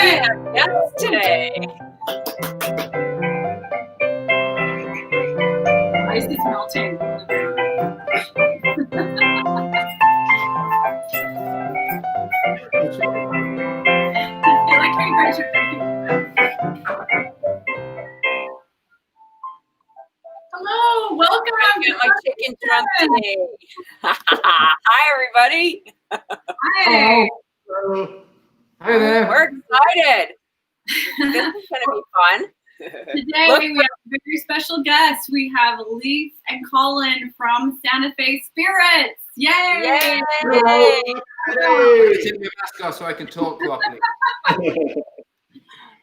We have guests today. Ice is melting. I like how you guys are drinking. Hello, welcome. I'm gonna get my chicken drunk today. Hi, everybody. Hi. Hello. Hi there. We're excited. This is gonna be fun. Today Look, we have a very special guest. We have Leaf and Colin from Santa Fe Spirits. Yay! Yay! Hello. Hey. Take my mask off so I can talk properly.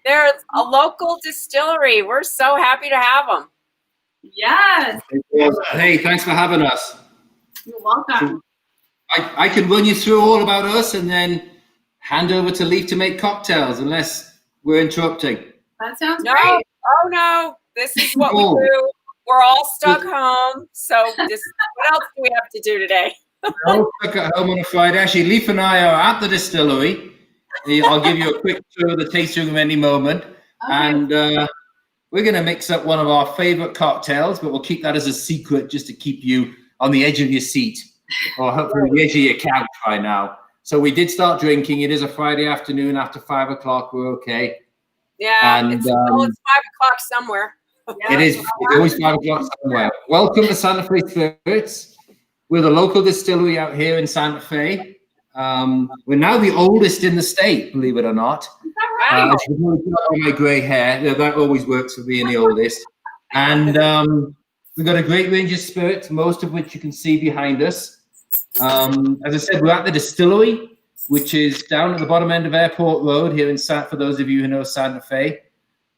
There's a local distillery. We're so happy to have them. Yes, Hey, thanks for having us. you're welcome. I can run you through all about us and then hand over to Leaf to make cocktails, unless we're interrupting. That sounds No, great. oh no, this is what we do. We're all stuck home. So what else do we have to do today? I'll stuck at home on a Friday. Actually, Leaf and I are at the distillery. I'll give you a quick tour of the tasting room any moment. Okay. And we're going to mix up one of our favorite cocktails, but we'll keep that as a secret just to keep you on the edge of your seat, or hopefully the edge of your couch right now. So we did start drinking. It is a Friday afternoon after 5 o'clock. We're okay. Yeah, And, it's 5 o'clock somewhere. Yeah. It is. It's always 5 o'clock somewhere. Welcome to Santa Fe Spirits. We're the local distillery out here in Santa Fe. We're now the oldest in the state, believe it or not. Is that right? As you can probably tell by my grey hair, that always works for being the oldest. And we've got a great range of spirits, most of which you can see behind us. As I said, we're at the distillery, which is down at the bottom end of Airport Road here in for those of you who know Santa Fe.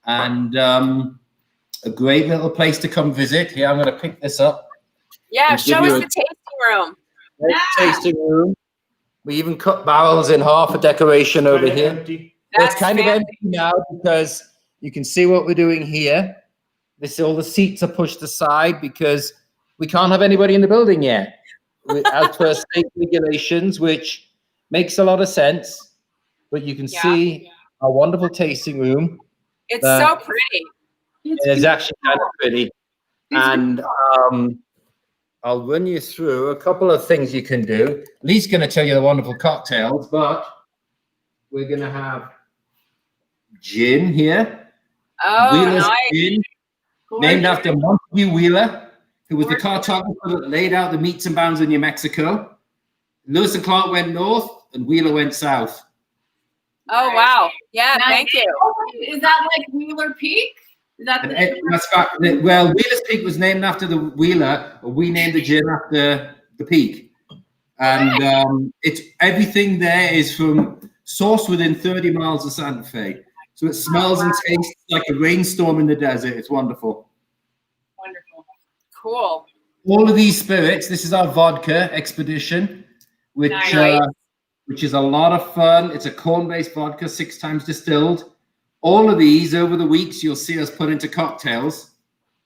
And a great little place to come visit. Here, I'm going to pick this up. Yeah, And show give us you the tasting room. Great tasting room. We even cut barrels in half for decoration over here. Empty. It's kind of empty now because you can see what we're doing here. All the seats are pushed aside because we can't have anybody in the building yet, as per state regulations, which makes a lot of sense. But you can see our wonderful tasting room. It's so pretty. It's actually kind of pretty. And I'll run you through a couple of things you can do. Lee's going to tell you the wonderful cocktails, but we're going to have gin here. Oh, Wheeler's nice. Gin, named after Montague Wheeler, who was the cartographer that laid out the meets and bounds in New Mexico. Lewis and Clark went north, and Wheeler went south. Oh, wow. Yeah, Nice. thank you. Is that like Wheeler Peak? Is that And that's fact. Well, Wheeler's Peak was named after the Wheeler, or we named the gin after the peak. And it's everything there is from sourced within 30 miles of Santa Fe. So it smells and tastes like a rainstorm in the desert. It's wonderful. wonderful? Cool. All of these spirits, this is our vodka expedition, which Nice. which is a lot of fun. It's a corn-based vodka, 6 times distilled. All of these over the weeks, you'll see us put into cocktails.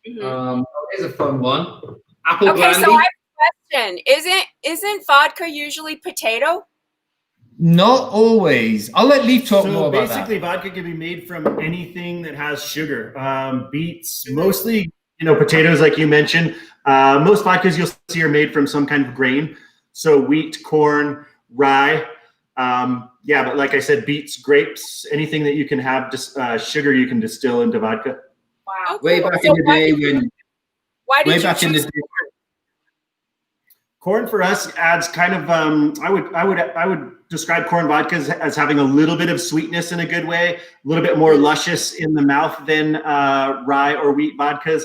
Mhm. Here's a fun one. Apple Okay, brandy. so I have a question. Isn't vodka usually potato? Not always. I'll let Leaf talk more about that. Basically, vodka can be made from anything that has sugar. Beets, mostly, potatoes, like you mentioned. Most vodkas you'll see are made from some kind of grain. So wheat, corn, rye. But like I said, beets, grapes, anything that you can have sugar, you can distill into vodka. Wow. Way back in the day Why did way you back in choose the Corn for us adds kind of I would describe corn vodka as having a little bit of sweetness in a good way, a little bit more luscious in the mouth than rye or wheat vodkas.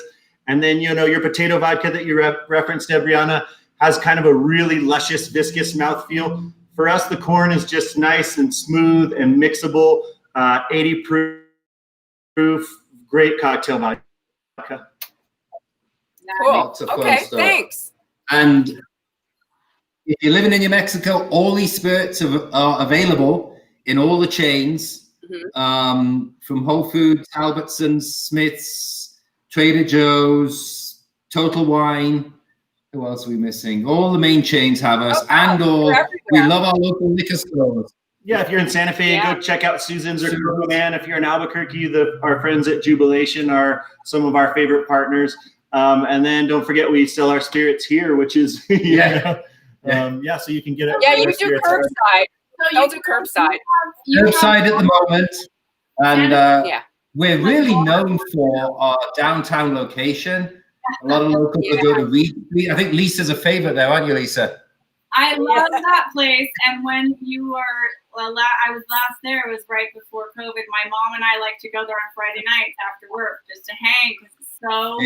And then your potato vodka that you referenced, Adriana, has kind of a really luscious, viscous mouthfeel. For us, the corn is just nice and smooth and mixable, 80 proof, great cocktail vodka. Cool. Lots of fun Okay, stuff. thanks. And if you're living in New Mexico, all these spirits are available in all the chains, from Whole Foods, Albertsons, Smith's, Trader Joe's, Total Wine. Who else are we missing? All the main chains have us, Oh, wow. we They're everywhere. love our local liquor stores. Yeah, if you're in Santa Fe, go check out Susan's or Coco Man. If you're in Albuquerque, our friends at Jubilation are some of our favorite partners. And then don't forget we sell our spirits here, which is so you can get it. Yeah, you do curbside. They'll do curbside. Curbside at the moment, and we're really known for our downtown location. A lot of locals will go to Reed Street. I think Lisa's a favorite there, aren't you, Lisa? I love that place. And when you were, I was last there, it was right before COVID. My mom and I like to go there on Friday nights after work just to hang because it's so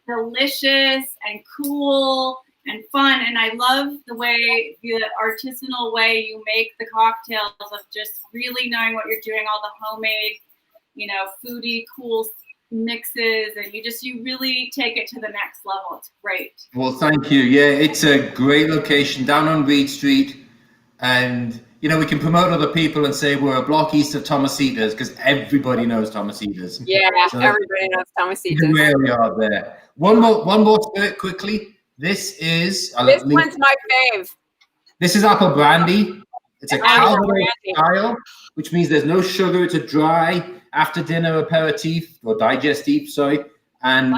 delicious and cool and fun. And I love the artisanal way you make the cocktails of just really knowing what you're doing, all the homemade, foodie, cool mixes, and you really take it to the next level. It's great. Well, thank you. Yeah, it's a great location down on Reed Street, and we can promote other people and say we're a block east of Tomasita's because everybody knows Tomasita's. Yeah, so everybody knows Tomasita's. Where we are there. One more spirit quickly. This one's my fave. This is apple brandy. It's a Calvados style, which means there's no sugar. It's a dry after dinner aperitif or digestif, sorry, and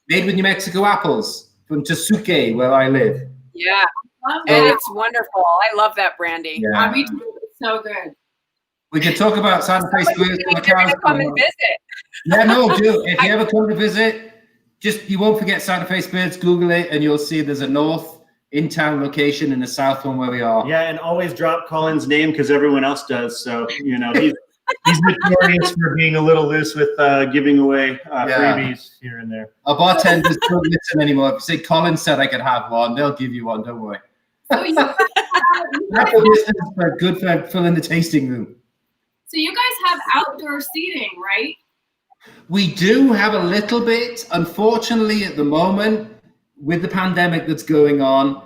made with New Mexico apples from Tesuque, where I live. Yeah, and it's wonderful. I love that brandy. Yeah, me too. It's so good. We can talk about Santa Fe Spirits. You're going to come and visit. Yeah, no, do. If you ever come to visit, you won't forget Santa Fe Spirits. Google it, and you'll see there's a north in-town location and a south one where we are. Yeah, and always drop Colin's name because everyone else does. So he's notorious for being a little loose with giving away freebies here and there. Our bartenders don't listen anymore. If you say Colin said I could have one, they'll give you one. Don't worry. That's good for filling the tasting room. So you guys have outdoor seating, right? We do have a little bit. Unfortunately, at the moment, with the pandemic that's going on,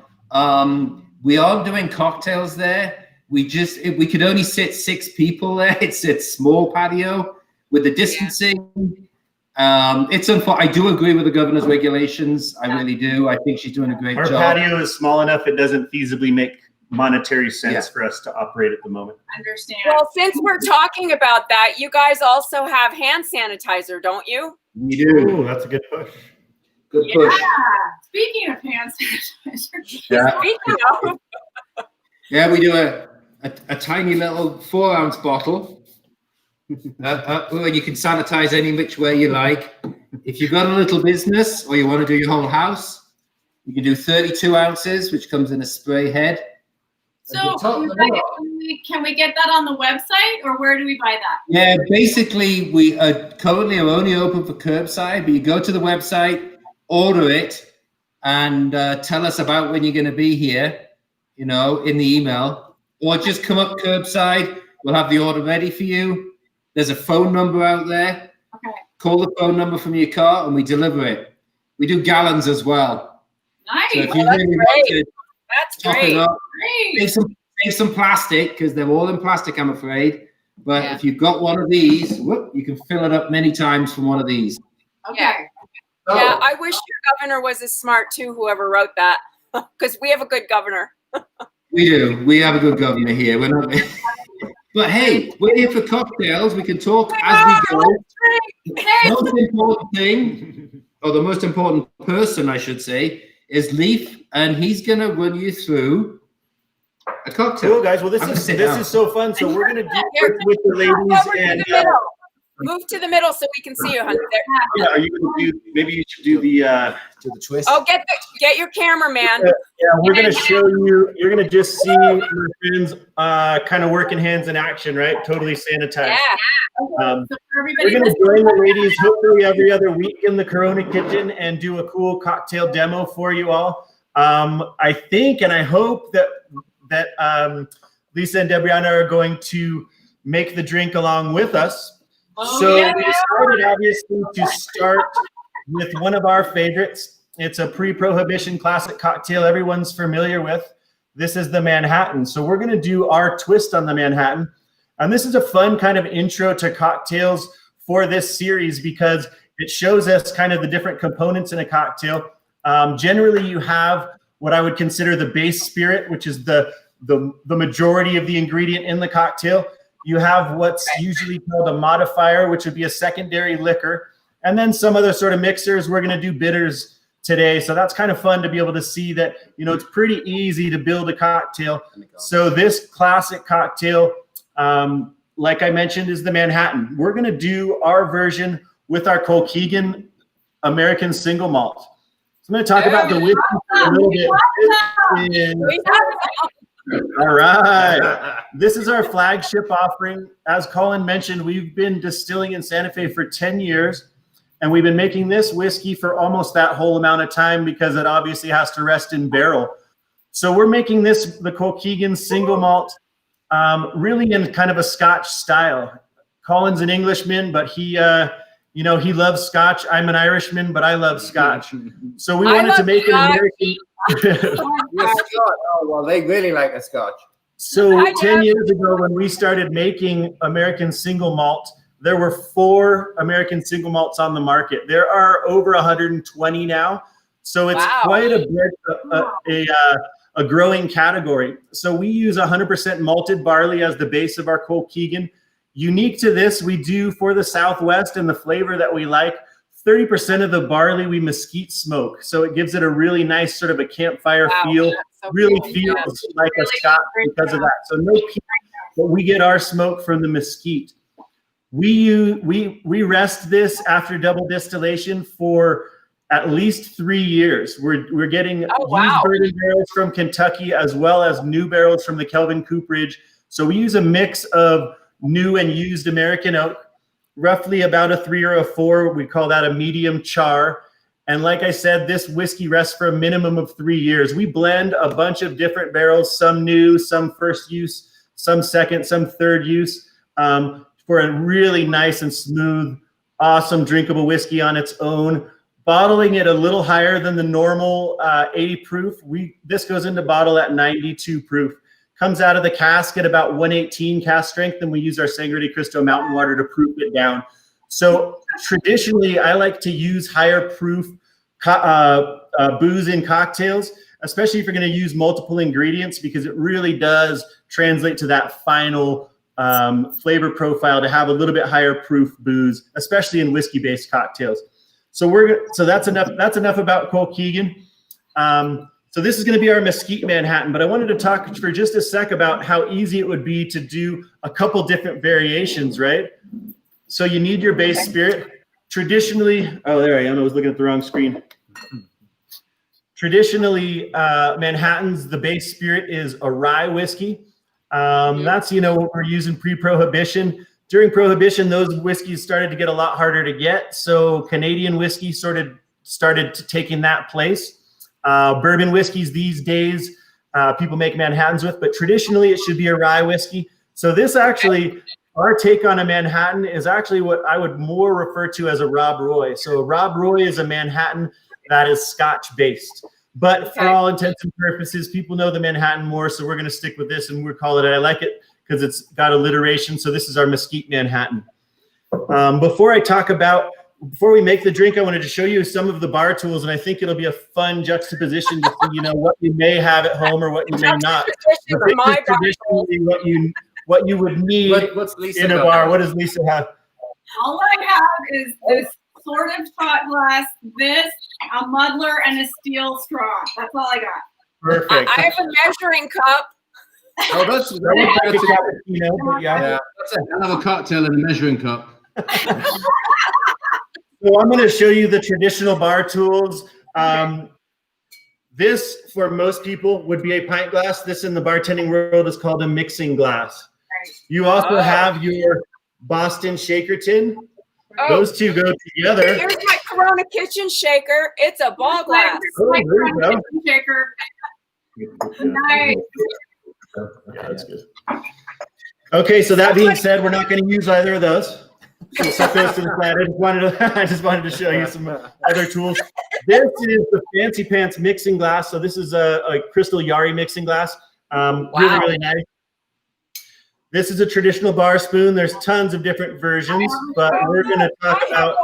we aren't doing cocktails there. We could only sit 6 people there. It's a small patio with the distancing. I do agree with the governor's regulations. I really do. I think she's doing a great job. Our patio is small enough; it doesn't feasibly make monetary sense for us to operate at the moment. Understand. Well, since we're talking about that, you guys also have hand sanitizer, don't you? We do. Ooh, that's a good push. Good push. Speaking of hand sanitizer. Yeah. Speaking of. Yeah, we do a tiny little 4-ounce bottle. Where you can sanitize any which way you like. If you've got a little business or you want to do your whole house, you can do 32 ounces, which comes in a spray head. So can we get that on the website, or where do we buy that? Yeah, basically we currently are only open for curbside, but you go to the website, order it, and tell us about when you're going to be here, in the email, or just come up curbside. We'll have the order ready for you. There's a phone number out there. Okay. Call the phone number from your car and we deliver it. We do gallons as well. Nice. So if you really want to top it up, save some plastic because they're all in plastic, I'm afraid. But if you've got one of these, you can fill it up many times from one of these. Okay. Yeah, I wish your governor was as smart too, whoever wrote that, because we have a good governor. We do. We have a good governor here. We're not. But hey, we're here for cocktails. We can talk as we go. Most important thing, or the most important person, I should say, is Leaf, and he's going to run you through a cocktail. Cool, guys. Well, this is so fun. So we're going to do it with the ladies and. Move to the middle so we can see you, Hunter. Yeah, are you going to do? Maybe you should do the twist. Oh, get your cameraman. Yeah, we're going to show you. You're going to just see my friends kind of working hands in action, right? Totally sanitized. Yeah. We're going to join the ladies hopefully every other week in the Corona Kitchen and do a cool cocktail demo for you all. I think and I hope that Lisa and Debriana are going to make the drink along with us. So we decided, obviously, to start with one of our favorites. It's a pre-prohibition classic cocktail everyone's familiar with. This is the Manhattan. So we're going to do our twist on the Manhattan. And this is a fun kind of intro to cocktails for this series because it shows us kind of the different components in a cocktail. Generally, you have what I would consider the base spirit, which is the the majority of the ingredient in the cocktail. You have what's usually called a modifier, which would be a secondary liquor, and then some other sort of mixers. We're going to do bitters today. So that's kind of fun to be able to see that, you know, it's pretty easy to build a cocktail. So this classic cocktail, like I mentioned, is the Manhattan. We're going to do our version with our Kilkeegan American single malt. So I'm going to talk about the whiskey a little bit. All right. This is our flagship offering. As Colin mentioned, we've been distilling in Santa Fe for 10 years, and we've been making this whiskey for almost that whole amount of time because it obviously has to rest in barrel. So we're making this, the Kilkeegan single malt, really in kind of a Scotch style. Colin's an Englishman, but he, you know, he loves Scotch. I'm an Irishman, but I love Scotch. So we wanted to make an American. Oh, well, they really like a Scotch. So 10 years ago, when we started making American single malt, there were 4 American single malts on the market. There are over 120 now. So it's quite a growing category. So we use 100% malted barley as the base of our Kilkeegan. Unique to this, we do for the Southwest and the flavor that we like, 30% of the barley we mesquite smoke. So it gives it a really nice sort of a campfire feel. So really feels like a Scotch because of that. So no peat, but we get our smoke from the mesquite. We rest this after double distillation for at least 3 years. We're getting used bourbon barrels from Kentucky as well as new barrels from the Kelvin Cooperage. So we use a mix of new and used American oak, roughly about a 3 or a 4. We call that a medium char. And like I said, this whiskey rests for a minimum of 3 years. We blend a bunch of different barrels, some new, some first use, some second, some third use, for a really nice and smooth, awesome drinkable whiskey on its own. Bottling it a little higher than the normal 80 proof. This goes into bottle at 92 proof. Comes out of the cask at about 118 cask strength, and we use our Sangre de Cristo mountain water to proof it down. So traditionally, I like to use higher proof booze in cocktails, especially if you're going to use multiple ingredients, because it really does translate to that final flavor profile to have a little bit higher proof booze, especially in whiskey-based cocktails. So that's enough. That's enough about Kilkeegan. So this is going to be our mesquite Manhattan, but I wanted to talk for just a sec about how easy it would be to do a couple different variations, right? So you need your base spirit. Traditionally, oh, there I am. I was looking at the wrong screen. Traditionally, Manhattan's, the base spirit is a rye whiskey. That's, you know, what we're using pre-Prohibition. During Prohibition, those whiskeys started to get a lot harder to get. So Canadian whiskey started taking that place. Bourbon whiskeys these days, people make Manhattans with, but traditionally it should be a rye whiskey. So this actually, our take on a Manhattan is actually what I would more refer to as a Rob Roy. So Rob Roy is a Manhattan that is Scotch based, but for all intents and purposes, people know the Manhattan more. So we're going to stick with this and we'll call it, I like it because it's got alliteration. So this is our mesquite Manhattan. Before we make the drink, I wanted to show you some of the bar tools, and I think it'll be a fun juxtaposition to see, you know, what you may have at home or what you may not. Traditionally, what you would need in a bar. What does Lisa have? All I have is this sort of shot glass, this, a muddler, and a steel straw. That's all I got. Perfect. I have a measuring cup. Oh, that's a cappuccino. Yeah, that's a hell of a cocktail in a measuring cup. So I'm going to show you the traditional bar tools. This, for most people, would be a pint glass. This in the bartending world is called a mixing glass. You also have your Boston shaker tin. Those two go together. Here's my Corona kitchen shaker. It's a ball glass. My Corona kitchen shaker. Nice. Yeah, that's good. Okay, so that being said, we're not going to use either of those. So set those to the side. I just wanted to show you some other tools. This is the Fancy Pants mixing glass. So this is a crystal Yari mixing glass. Really, really nice. This is a traditional bar spoon. There's tons of different versions, but we're going to talk about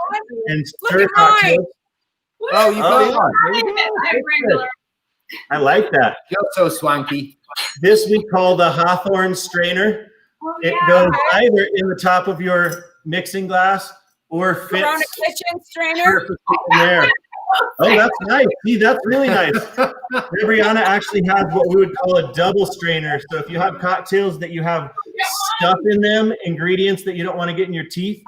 and stir cocktails. Oh, you got one. I'm regular. I like that. You're so swanky. This we call the Hawthorne strainer. Oh, It yeah. goes either in the top of your mixing glass or fits Corona kitchen strainer. perfectly in there. Oh, that's nice. See, that's really nice. Brianna actually has what we would call a double strainer. So if you have cocktails that you have stuff in them, ingredients that you don't want to get in your teeth,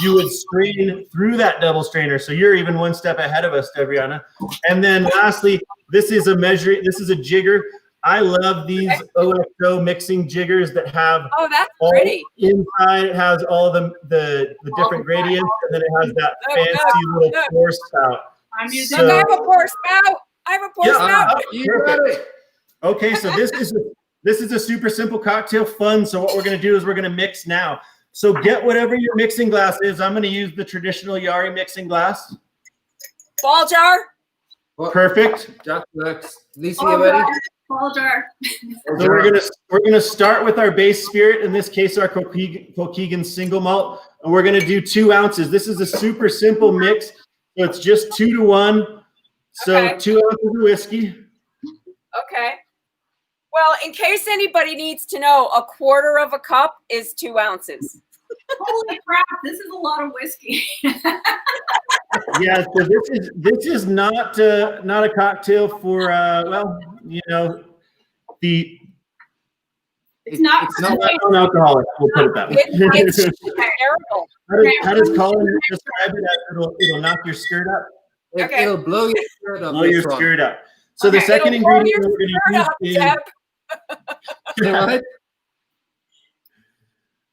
you would strain through that double strainer. So you're even one step ahead of us, Brianna. And then lastly, this is a jigger. I love these OXO mixing jiggers that have that's all pretty. inside. It has all of the different gradients, and then it has that fancy little pour spout. I'm using. Look, I have a pour spout. I have a pour spout. You got it. Okay, so this is a super simple cocktail fun. So what we're gonna do is we're gonna mix now. So get whatever your mixing glass is. I'm gonna use the traditional Yari mixing glass. Ball jar. Perfect. That works. Lisa, you ready? Ball jar. So we're gonna start with our base spirit. In this case, our Kilkeegan single malt, and we're gonna do 2 ounces. This is a super simple mix. So it's just 2 to 1. So Okay. 2 ounces of whiskey. Okay. Well, in case anybody needs to know, 1/4 of a cup is 2 ounces. Holy crap! This is a lot of whiskey. Yeah, so this is not a cocktail for well, you know, It's not. It's not non-alcoholic. We'll put it that way. It's terrible. How does Colin describe it? As it'll knock your skirt up. Okay. It'll blow your shirt up. Blow your this one. skirt up. So Okay, the second it'll blow ingredient your we're skirt going up, to use Deb.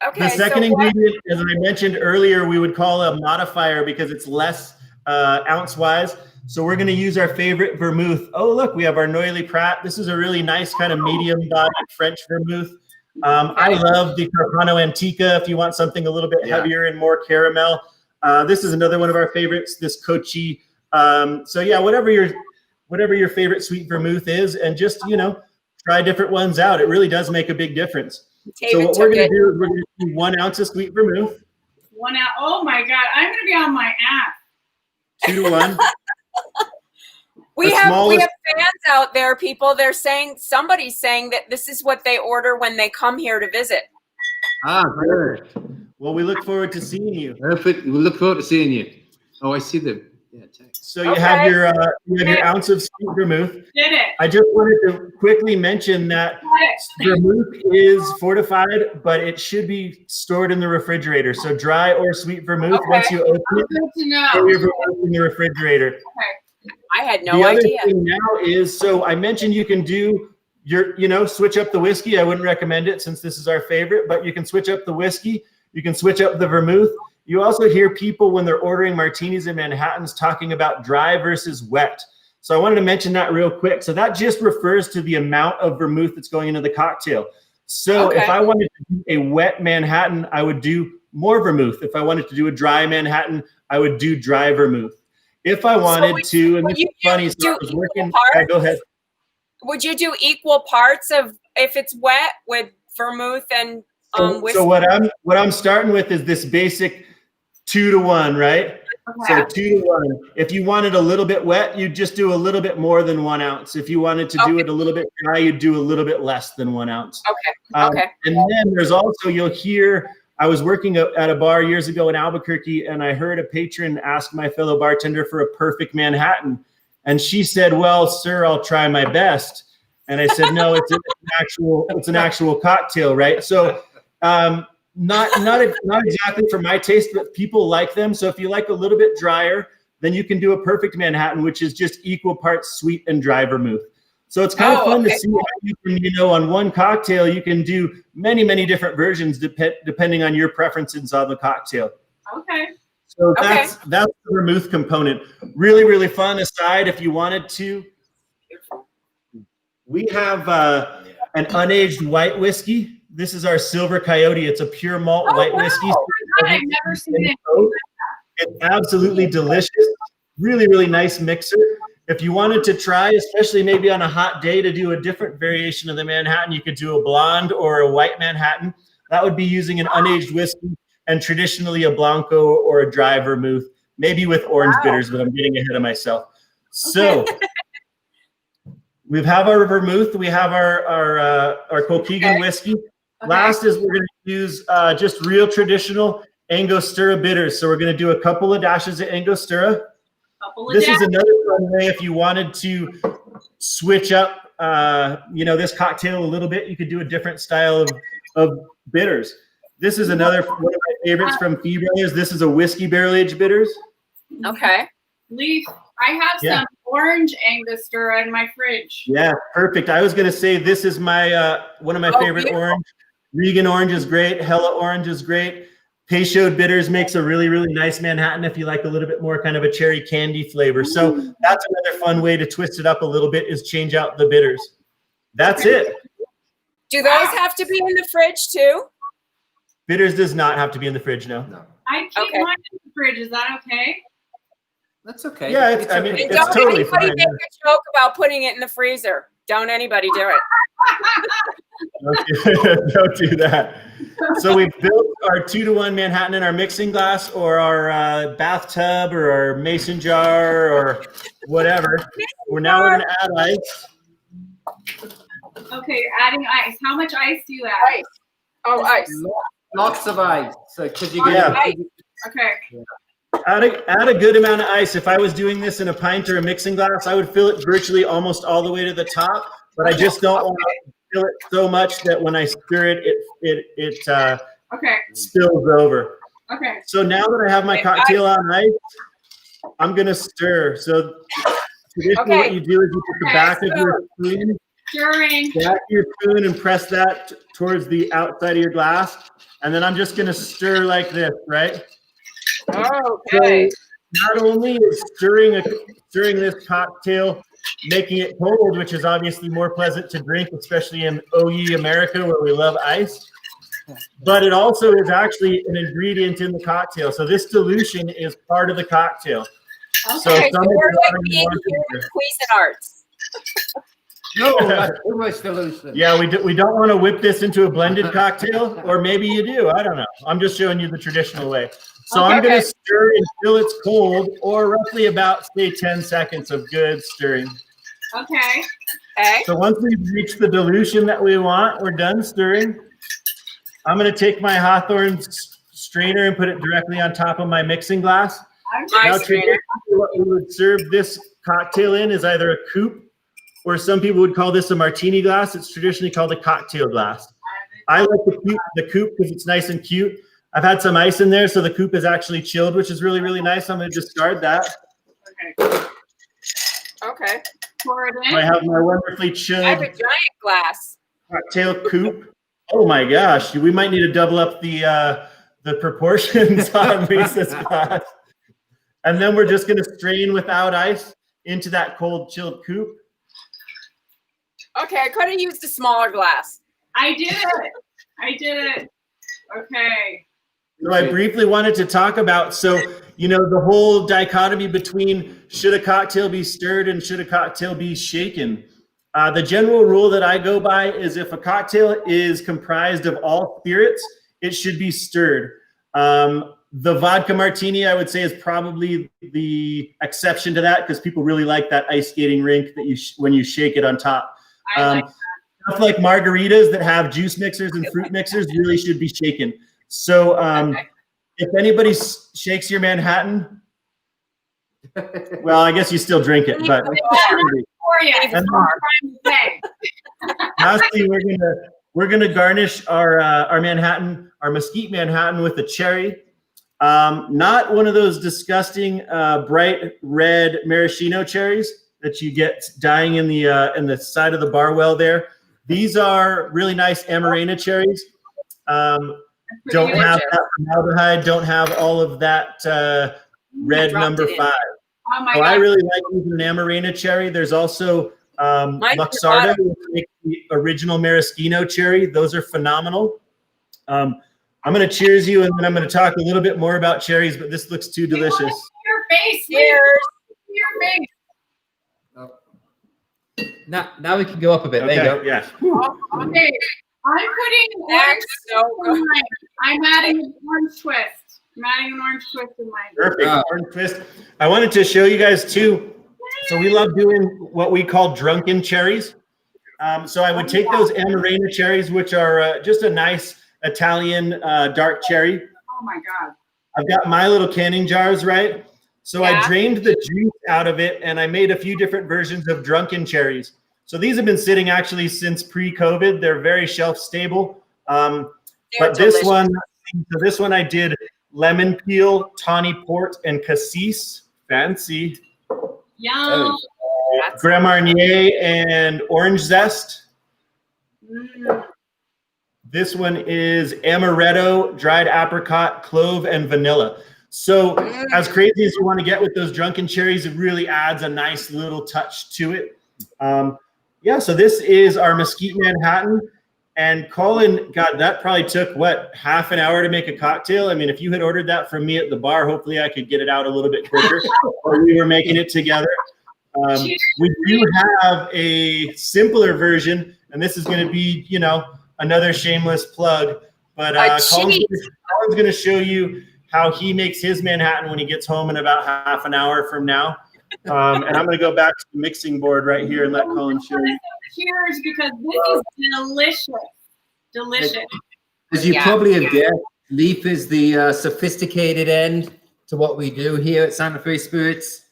Okay, the second so what- ingredient, as I mentioned earlier, we would call a modifier because it's less ounce-wise. So we're going to use our favorite vermouth. Oh, look, we have our Noilly Prat. This is a really nice kind of medium-bodied French vermouth. I love the Carpano Antica if you want something a little bit heavier and more caramel. This is another one of our favorites, this Kochi. So yeah, whatever your favorite sweet vermouth is, and just, you know, try different ones out. It really does make a big difference. So what we're going to do is we're going to do 1 ounce of sweet vermouth. 1 ounce. Oh my God! I'm going to be on my app. 2 to 1. We have fans out there, people. They're saying, somebody's saying that this is what they order when they come here to visit. Ah, good. Well, we look forward to seeing you. Perfect. We look forward to seeing you. Oh, I see them. Yeah, thanks. So you have your ounce of sweet vermouth. Did it? I just wanted to quickly mention that vermouth is fortified, but it should be stored in the refrigerator. So dry or sweet vermouth, once you open it, Good to know. throw your vermouth in the refrigerator. Okay. I had no The other idea. thing now is, so I mentioned you can do switch up the whiskey. I wouldn't recommend it since this is our favorite, but you can switch up the whiskey. You can switch up the vermouth. You also hear people when they're ordering martinis and Manhattans talking about dry versus wet. So I wanted to mention that real quick. So that just refers to the amount of vermouth that's going into the cocktail. So if I wanted to do a wet Manhattan, I would do more vermouth. If I wanted to do a dry Manhattan, I would do dry vermouth. If I wanted to, and this is funny, so I was working. Go ahead. Would you do equal parts of if it's wet with vermouth and whiskey? So what I'm starting with is this basic 2 to 1, right? Okay. So 2 to 1. If you wanted a little bit wet, you'd just do a little bit more than 1 ounce. If you wanted to do it a little bit dry, you'd do a little bit less than 1 ounce. Okay. And then there's also, you'll hear, I was working at a bar years ago in Albuquerque, and I heard a patron ask my fellow bartender for a perfect Manhattan. And she said, "Well, sir, I'll try my best." And I said, "No, it's an actual cocktail, right?" So not exactly for my taste, but people like them. So if you like a little bit drier, then you can do a perfect Manhattan, which is just equal parts sweet and dry vermouth. So it's kind of fun to see how you can, on one cocktail, you can do many, many different versions depending on your preferences on the cocktail. Okay. So that's the vermouth component. Really, really fun aside if you wanted to. We have an unaged white whiskey. This is our Silver Coyote. It's a pure malt white whiskey. Oh my God, I've never seen it. It's absolutely delicious. Really, really nice mixer. If you wanted to try, especially maybe on a hot day, to do a different variation of the Manhattan, you could do a blonde or a white Manhattan. That would be using an unaged whiskey and traditionally a Blanco or a dry vermouth, maybe with orange bitters, but I'm getting ahead of myself. So We have our vermouth. We have our Kilkeegan whiskey. Last is we're going to use just real traditional Angostura bitters. So we're going to do a couple of dashes of Angostura. This is another fun way if you wanted to switch up, this cocktail a little bit. You could do a different style of bitters. This is another one of my favorites from Fee Brothers. This is a whiskey barrel aged bitters. Okay. Leaf, I have some orange Angostura in my fridge. Yeah, perfect. I was going to say this is my one of my favorite orange. Regan orange is great. Hella orange is great. Peychaud bitters makes a really, really nice Manhattan if you like a little bit more kind of a cherry candy flavor. So that's another fun way to twist it up a little bit is change out the bitters. That's it. Do those have to be in the fridge too? Bitters does not have to be in the fridge, no. I keep mine in the fridge. Is that okay? That's okay. Yeah, And it's don't totally anybody fine. make a joke about putting it in the freezer. Don't anybody do it. Don't do that. So we've built our 2-to-1 Manhattan in our mixing glass or our bathtub or our mason jar or whatever. We're going to add ice. Okay, you're adding ice. How much ice do you add? Ice. Oh, ice. Lots of ice. So because you Okay. Add a good amount of ice. If I was doing this in a pint or a mixing glass, I would fill it virtually almost all the way to the top. But I just don't want to fill it so much that when I stir it spills over. Okay. So now that I have my cocktail on ice, I'm gonna stir. So traditionally, what you do is you put the back of your spoon, and press that towards the outside of your glass, and then I'm just gonna stir like this, right? Okay. So not only is stirring this cocktail making it cold, which is obviously more pleasant to drink, especially in OE America where we love ice, but it also is actually an ingredient in the cocktail. So this dilution is part of the cocktail. Okay, so we're like being here with Cuisinarts. No, that's too much dilution. Yeah, we don't want to whip this into a blended cocktail, or maybe you do. I don't know. I'm just showing you the traditional way. So I'm going to stir until it's cold, or roughly about, say, 10 seconds of good stirring. Okay. So once we've reached the dilution that we want, we're done stirring. I'm going to take my Hawthorne strainer and put it directly on top of my mixing glass. Now, traditionally, what we would serve this cocktail in is either a coupe, or some people would call this a martini glass. It's traditionally called a cocktail glass. I like the coupe because it's nice and cute. I've had some ice in there, so the coupe is actually chilled, which is really, really nice. I'm going to discard that. Okay. Pour it in. I have my wonderfully chilled I have a giant glass. cocktail coupe. Oh my gosh, we might need to double up the proportions on Lisa's glass. And then we're just going to strain without ice into that cold, chilled coupe. Okay, I could have used a smaller glass. I did it. Okay. So I briefly wanted to talk about, the whole dichotomy between should a cocktail be stirred and should a cocktail be shaken. The general rule that I go by is if a cocktail is comprised of all spirits, it should be stirred. The vodka martini, I would say, is probably the exception to that because people really like that ice skating rink that when you shake it on top. Stuff like margaritas that have juice mixers and fruit mixers really should be shaken. So if anybody shakes your Manhattan, well, I guess you still drink it. But lastly, we're gonna garnish our Manhattan, our mesquite Manhattan, with a cherry. Not one of those disgusting bright red maraschino cherries that you get dying in the side of the bar well there. These are really nice Amarena cherries. Don't have that formaldehyde, don't have all of that red number 5. Oh my so God. I really like using an Amarena cherry. There's also Luxardo, which makes the original maraschino cherry. Those are phenomenal. I'm going to cheers you, and then I'm going to talk a little bit more about cherries, but this looks too delicious. Your face, cheers. Your face. Now we can go up a bit. Okay, There you go. yeah. Okay, I'm putting orange twist in mine. I'm adding an orange twist. I'm adding an orange twist in mine. Perfect. Orange twist. I wanted to show you guys too. So we love doing what we call drunken cherries. So I would take those Amarena cherries, which are just a nice Italian dark cherry. Oh my God. I've got my little canning jars, right? So I drained the juice out of it and I made a few different versions of drunken cherries. So these have been sitting actually since pre-COVID. They're very shelf stable. But this one, so this one I did lemon peel, tawny port, and cassis. Fancy. Yum. Grand Marnier and orange zest. This one is amaretto, dried apricot, clove, and vanilla. So as crazy as you want to get with those drunken cherries, it really adds a nice little touch to it. Yeah, so this is our Mesquite Manhattan. And Colin, God, that probably took, what, half an hour to make a cocktail? I mean, if you had ordered that from me at the bar, hopefully I could get it out a little bit quicker while we were making it together. We do have a simpler version, and this is going to be, you know, another shameless plug. But Colin's going to show you how he makes his Manhattan when he gets home in about half an hour from now. And I'm going to go back to the mixing board right here and let Colin show you. Cheers, because this is delicious. Delicious. As you probably have guessed, Leaf is the sophisticated end to what we do here at Santa Fe Spirits.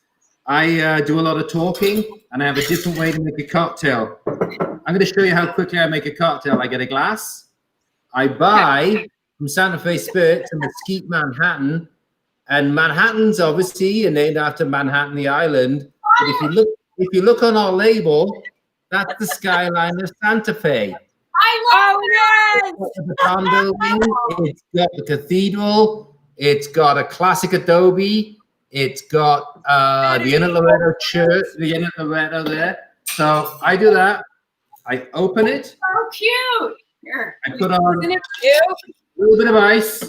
I do a lot of talking, and I have a different way to make a cocktail. I'm going to show you how quickly I make a cocktail. I get a glass. I buy from Santa Fe Spirits a Mesquite Manhattan, and Manhattan's obviously named after Manhattan, the island. But if you look on our label, that's the skyline of Santa Fe. I love it. It's got the cathedral. It's got a classic adobe. It's got the inner Loretto church, the inner Loretto there. So I do that. I open it. So cute. Here. I put on a little bit of ice,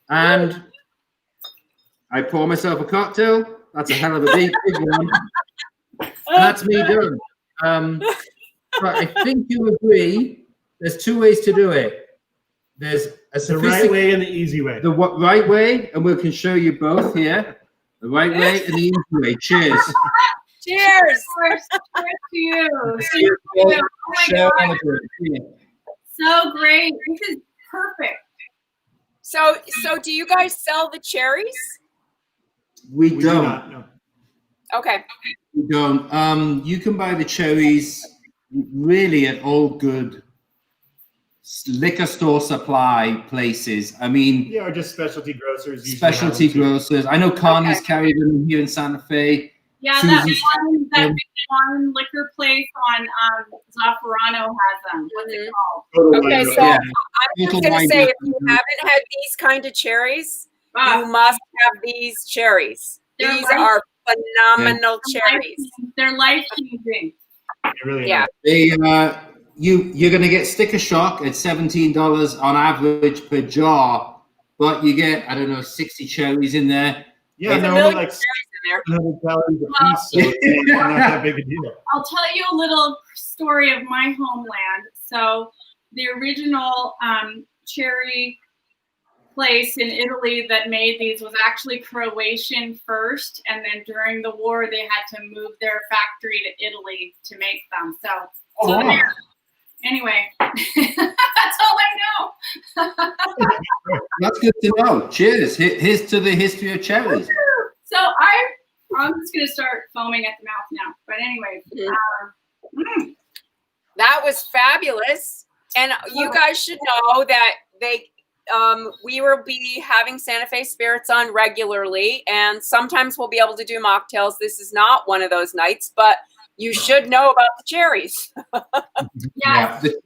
and I pour myself a cocktail. That's a hell of a big one. And that's me done. But I think you agree, there's two ways to do it. There's the right way and the easy way. The right way, and we can show you both here. The right way and the easy way. Cheers. Cheers. Cheers to you. Cheers. Oh my God. So great. This is perfect. So do you guys sell the cherries? We do don't. Not, no. Okay. We don't. You can buy the cherries really at all good liquor store supply places. I mean, yeah, or just specialty grocers. Specialty grocers. I know Carney's carried them here in Santa Fe. Yeah, that big one liquor place on Zaffarano has them. What's it called? Okay, so I'm just going to say, if you haven't had these kind of cherries, you must have these cherries. These are phenomenal cherries. They're life-changing. Really are. You're going to get sticker shock at $17 on average per jar, but you get, I don't know, 60 cherries in there. Yeah, no, like 100 calories a piece, so it's not that big a deal. I'll tell you a little story of my homeland. So the original cherry place in Italy that made these was actually Croatian first, and then during the war they had to move their factory to Italy to make them. So there. Anyway, that's all I know. That's good to know. Cheers. Here's to the history of cherries. So I'm just gonna start foaming at the mouth now. But anyway, that was fabulous, and you guys should know that we will be having Santa Fe Spirits on regularly, and sometimes we'll be able to do mocktails. This is not one of those nights, but you should know about the cherries. Yeah, the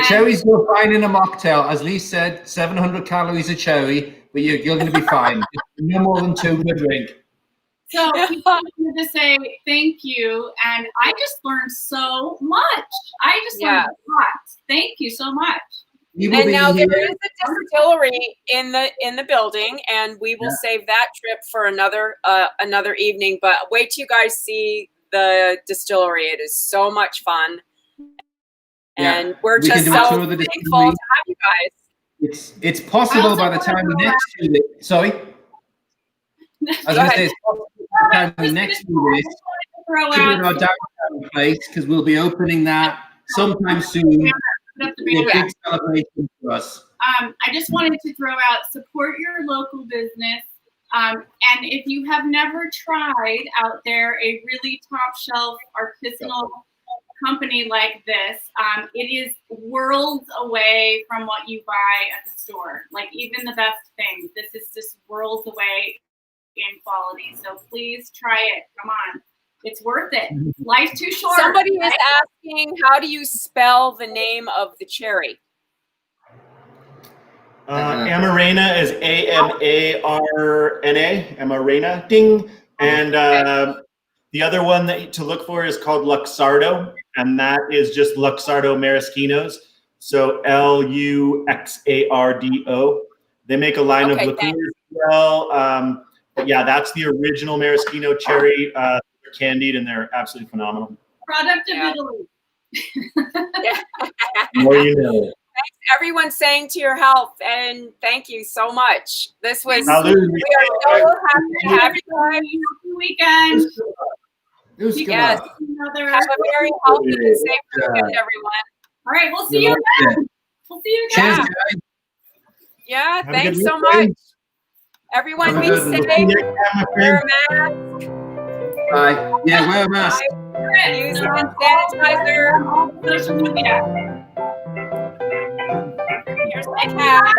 cherries go fine in a mocktail. As Lee said, 700 calories a cherry, but you're going to be fine. No more than 2 in a drink. So I wanted to say thank you, and I just learned so much. I just learned a lot. Thank you so much. And now there is a distillery in the building, and we will save that trip for another evening. But wait till you guys see the distillery. It is so much fun, and we're just so thankful to have you guys. It's possible by the time we next do this. Sorry, I was going to say it's possible by the time we next do this. throw in our out. downtown place because we'll be opening that sometime soon. It'll be a big celebration for us. I just wanted to throw out, support your local business. And if you have never tried out there a really top shelf artisanal company like this, it is worlds away from what you buy at the store. Like even the best things, this is just worlds away in quality. So please try it. Come on. It's worth it. Life's too short. Somebody is asking, how do you spell the name of the cherry? Amarena is A-M-A-R-N-A, Amarena, ding. And the other one to look for is called Luxardo, and that is just Luxardo Maraschino. So Luxardo. They make a line of liqueurs as well. But yeah, that's the original maraschino cherry. They're candied, and they're absolutely phenomenal. Product of Italy. More you know. Thanks, everyone, saying to your health, and thank you so much. This was, Salud. we are so happy to have you guys. Happy weekend. Yes. Have a very healthy and safe weekend, everyone. All right, we'll see you again. We'll see you again. Cheers, guys. Yeah, thanks so much. Everyone, be safe. Wear a mask. Bye. Yeah, wear a mask. Use hand sanitizer. Social media. Here's my cat.